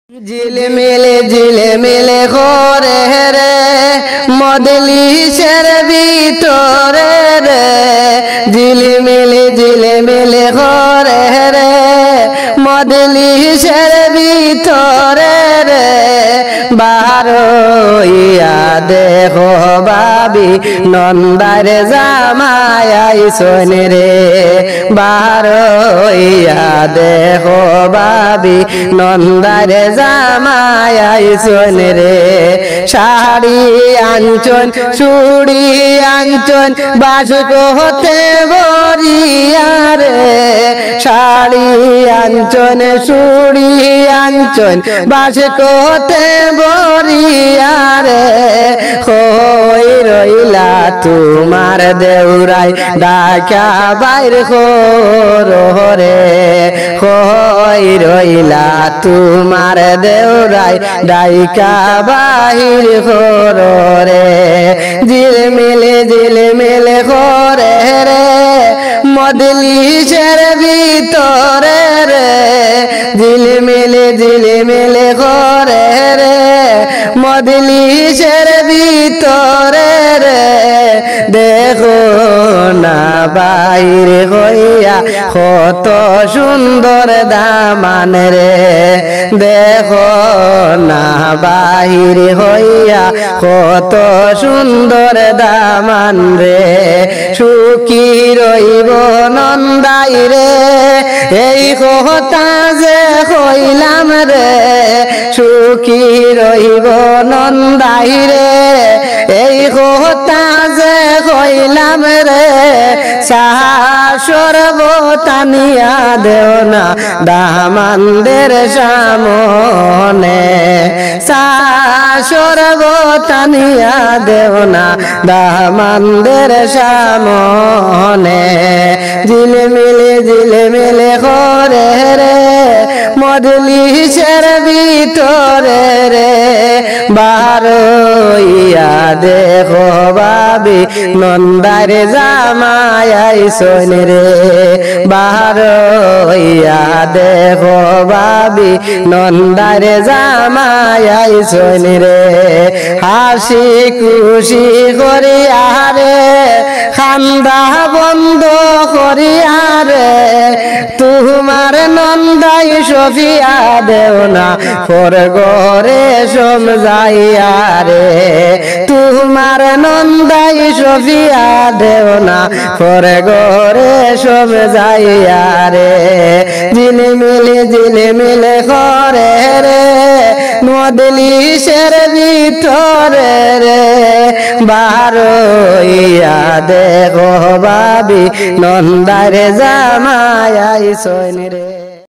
ঝিলমিলে ঘরে রে মজলিসের ভিতরে রে ঝিলমিলে ঘরে রে মজলিসের ভিতরে রে বারোইয়া দেখো বাবি নন্দার জামাই আইসন রে বারোইয়া দেখো বাবি নন্দার জামাই আইসন রে শাড়ি আঞ্চন চুড়ি আঞ্চন বাসক হতে বরিয়া রে শাড়ি আঞ্চন চুড়ি আঞ্চন বাসক হতে বরিয়া রে হই রইলা তোমার দেউরাই ডাকা বাইর রে হই রইলা তোমার দেউরাই ডাইকা বাহির রে ঝিলমিলে ঘরে রে মজলিসের ভিতরে রে ঝিলমিলে ঘরে রে মজলিসের ভিতরে রে দেখো না বাইর হইয়া কত সুন্দর দামান রে দেখো না বাহির হইয়া কত সুন্দর দামান রে সুখী রইব নন্দাই রে এই কথা যে হইলাম রে সুখী রইব নন্দাই রে এই কথা যে হইলাম রে সর্বতানিয়া দেও না দামানদের সামনে সর্বতানিয়া দেও না দামানদের সামনে ঝিলমিলে ঘরে রে মজলিসের ভিতরে রে বারোইয়া দেখো বাবি নন্দার জামাই আইসন রে বারোইয়া দেখো বাবি নন্দার জামাই আইসন রে হাসি খুশি করিয়া রে খান্দা বন্ধ করিয়া রে তোমার নন্দাই সফিয়া দেও না পর ঘরে সমঝাইয়া রে তোমার নন্দাই সফিয়া দেও না পর ঘরে সমঝাইয়া রে ঝিলমিলে ঘরে রে মজলিসের ভিতরে রে বারোইয়া দেখো বাবি নন্দার জামাই আইসন রে।